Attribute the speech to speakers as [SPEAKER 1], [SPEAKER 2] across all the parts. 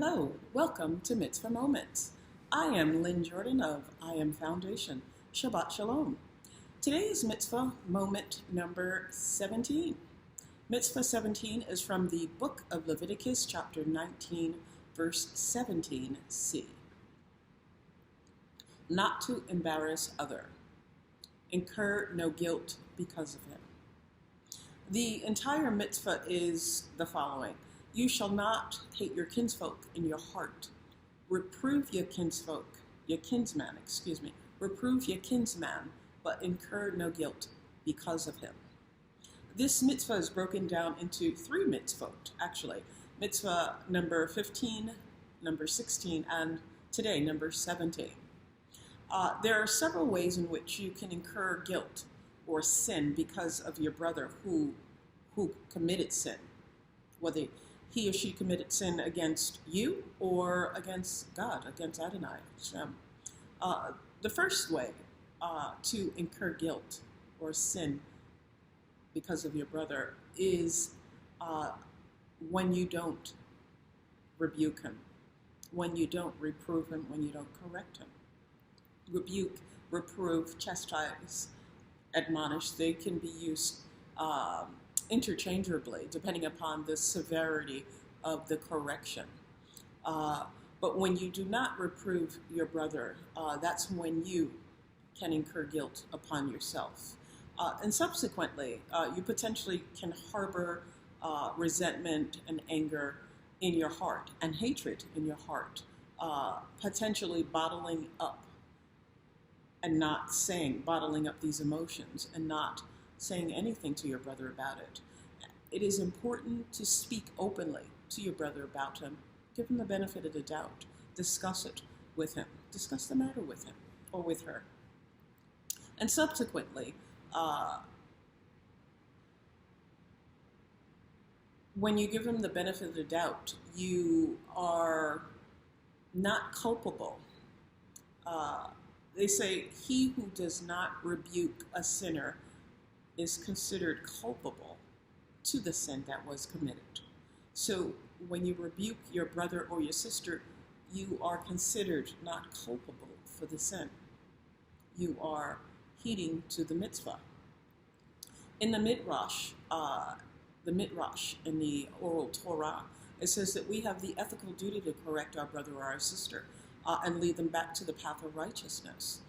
[SPEAKER 1] Hello, welcome to Mitzvah Moments. I am Lynn Jordan of IAMFoundLJ. Shabbat Shalom. Today's Mitzvah Moment number 17. Mitzvah 17 is from the book of Leviticus, chapter 19, verse 17c. Not to embarrass other. Incur no guilt because of him. The entire mitzvah is the following. You shall not hate your kinsfolk in your heart. Reprove your kinsman, reprove your kinsman, but incur no guilt because of him. This mitzvah is broken down into three mitzvot, actually. Mitzvah number 15, number 16, and today, number 17. There are several ways in which you can incur guilt or sin because of your brother who committed sin, whether he or she committed sin against you or against God, against Adonai, Hashem. The first way to incur guilt or sin because of your brother is when you don't rebuke him, when you don't reprove him, when you don't correct him. Rebuke, reprove, chastise, admonish, they can be used interchangeably, depending upon the severity of the correction. But when you do not reprove your brother, that's when you can incur guilt upon yourself. And subsequently, you potentially can harbor resentment and anger in your heart and hatred in your heart, potentially bottling up and not saying, bottling up these emotions and not saying anything to your brother about it. It is important to speak openly to your brother about him. Give him the benefit of the doubt. Discuss it with him. Discuss the matter with him or with her. And subsequently, when you give him the benefit of the doubt, you are not culpable. They say, he who does not rebuke a sinner is considered culpable to the sin that was committed. So when you rebuke your brother or your sister, you are considered not culpable for the sin. You are heeding to the mitzvah. In the Midrash in the oral Torah, it says that we have the ethical duty to correct our brother or our sister and lead them back to the path of righteousness.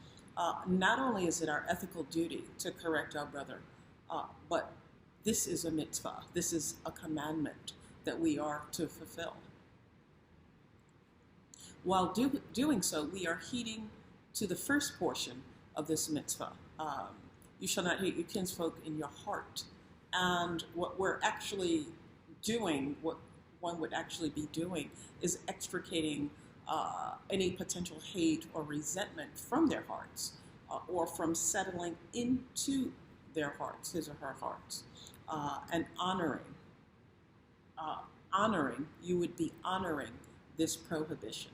[SPEAKER 1] Not only is it our ethical duty to correct our brother, but this is a mitzvah. This is a commandment that we are to fulfill. While doing so, we are heeding to the first portion of this mitzvah. You shall not hate your kinsfolk in your heart. And what we're actually doing, what one would actually be doing, is extricating any potential hate or resentment from their hearts or from settling into their hearts, his or her hearts, and honoring, you would be honoring this prohibition.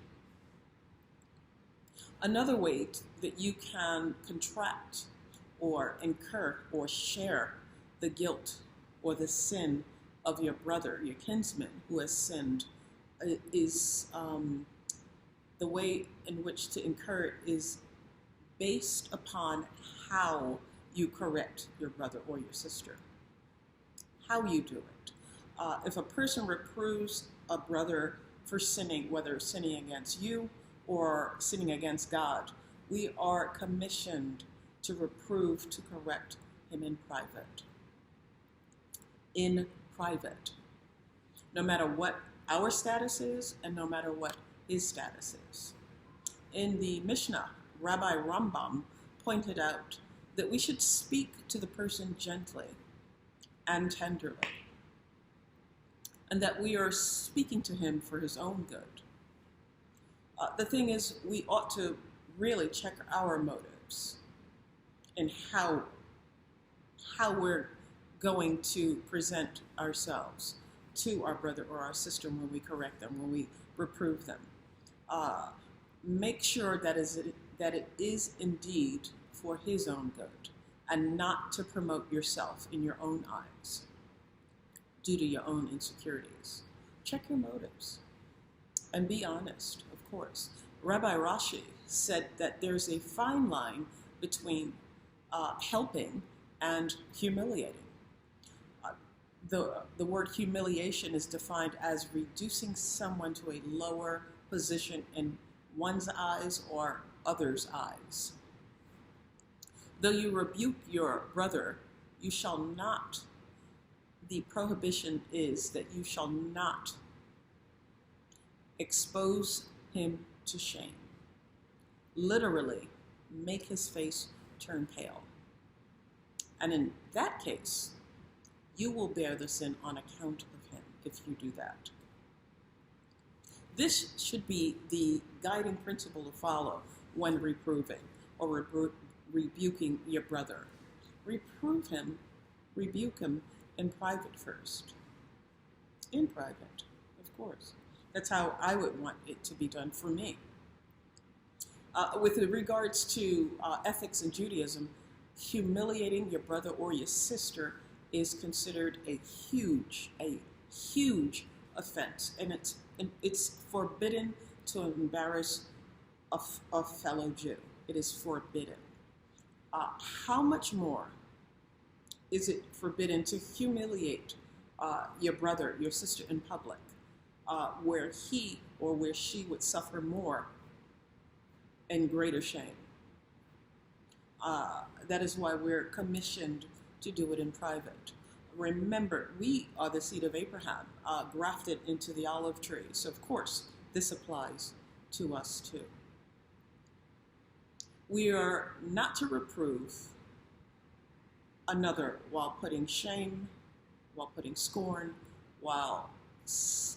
[SPEAKER 1] Another way that you can contract or incur or share the guilt or the sin of your brother, your kinsman who has sinned, is the way in which to incur it is based upon how you correct your brother or your sister, how you do it. If a person reproves a brother for sinning, whether sinning against you or sinning against God, we are commissioned to reprove, to correct him in private. In private. No matter what our status is and no matter what his status is. In the Mishnah, Rabbi Rambam pointed out that we should speak to the person gently and tenderly, and that we are speaking to him for his own good. The thing is, we ought to really check our motives and how we're going to present ourselves to our brother or our sister when we correct them, when we reprove them. Make sure that it is indeed for his own good and not to promote yourself in your own eyes due to your own insecurities. Check your motives. and be honest, of course. Rabbi Rashi said that there's a fine line between helping and humiliating. The word humiliation is defined as reducing someone to a lower position in one's eyes or others' eyes. Though you rebuke your brother, you shall not. The prohibition is that you shall not expose him to shame. Literally, make his face turn pale. And in that case, you will bear the sin on account of him if you do that. This should be the guiding principle to follow when reproving or rebuking your brother. Rebuke him in private first. In private, of course. That's how I would want it to be done for me. With regards to ethics in Judaism, humiliating your brother or your sister is considered a huge offense, and it's forbidden to embarrass a fellow Jew. It is forbidden. How much more is it forbidden to humiliate your brother, your sister in public, where he or where she would suffer more and greater shame? That is why we're commissioned to do it in private. Remember, we are the seed of Abraham, grafted into the olive tree. So, of course, this applies to us too. We are not to reprove another while putting shame, while putting scorn, while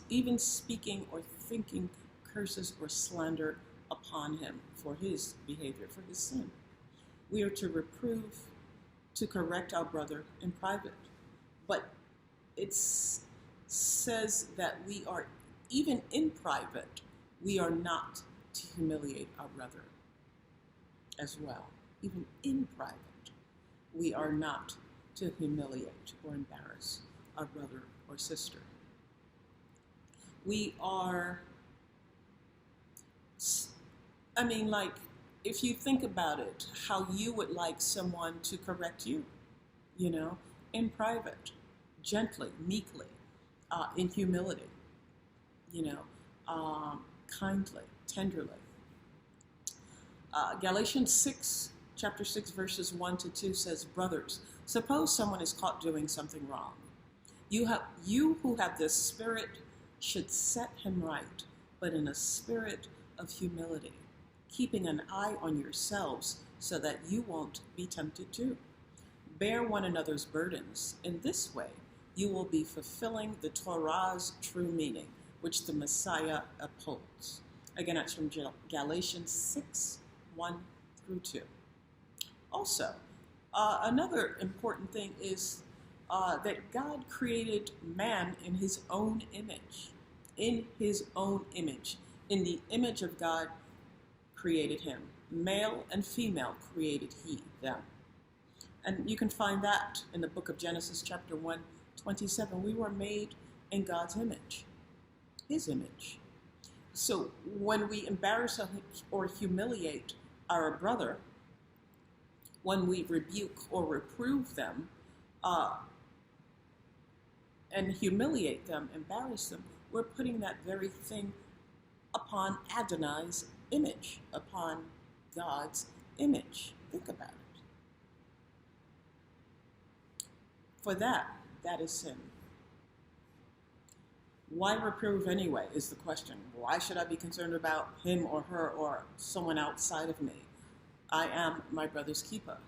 [SPEAKER 1] even speaking or thinking curses or slander upon him for his behavior, for his sin. We are to reprove, to correct our brother in private. But it says that we are, even in private, we are not to humiliate our brother as well. Even in private, we are not to humiliate or embarrass our brother or sister. We are, if you think about it, how you would like someone to correct you, in private, gently, meekly, in humility, kindly, tenderly. Galatians chapter 6, verses 1-2 says, "Brothers, suppose someone is caught doing something wrong. You who have the Spirit should set him right, but in a spirit of humility, keeping an eye on yourselves so that you won't be tempted too. Bear one another's burdens. In this way, you will be fulfilling the Torah's true meaning, which the Messiah upholds." Again, that's from Galatians 6, 1-2. Also, another important thing is that God created man in his own image. In his own image. In the image of God created him. Male and female created he them. And you can find that in the book of Genesis chapter 1:27. We were made in God's image. His image. So when we embarrass or humiliate our brother, when we rebuke or reprove them, and humiliate them, embarrass them, we're putting that very thing upon Adonai's image, upon God's image. Think about it. For that is sin. Why reprove anyway is the question. Why should I be concerned about him or her or someone outside of me? I am my brother's keeper.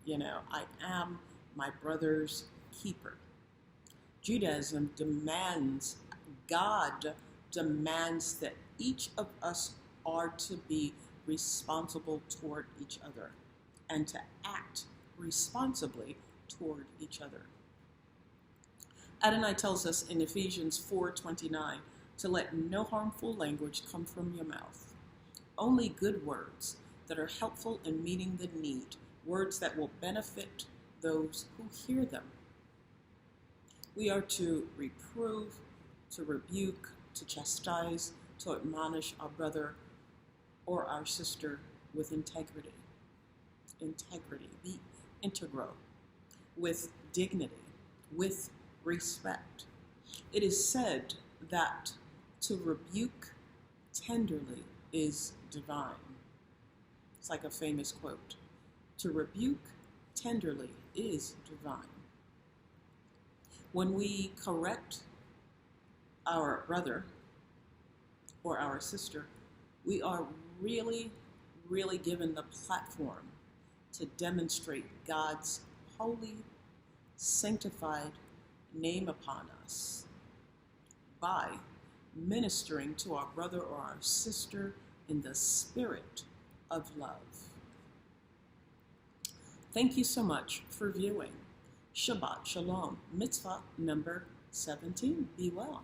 [SPEAKER 1] I am my brother's keeper. Judaism demands, God demands that each of us are to be responsible toward each other and to act responsibly toward each other. Adonai tells us in Ephesians 4:29 to let no harmful language come from your mouth. Only good words that are helpful in meeting the need, words that will benefit those who hear them. We are to reprove, to rebuke, to chastise, to admonish our brother or our sister with integrity. Integrity, be integral, with dignity, with respect. It is said that to rebuke tenderly is divine. It's like a famous quote. To rebuke tenderly is divine. When we correct our brother or our sister, we are really, really given the platform to demonstrate God's holy, sanctified name upon us by ministering to our brother or our sister in the spirit of love. Thank you so much for viewing. Shabbat Shalom, Mitzvah number 17. Be well.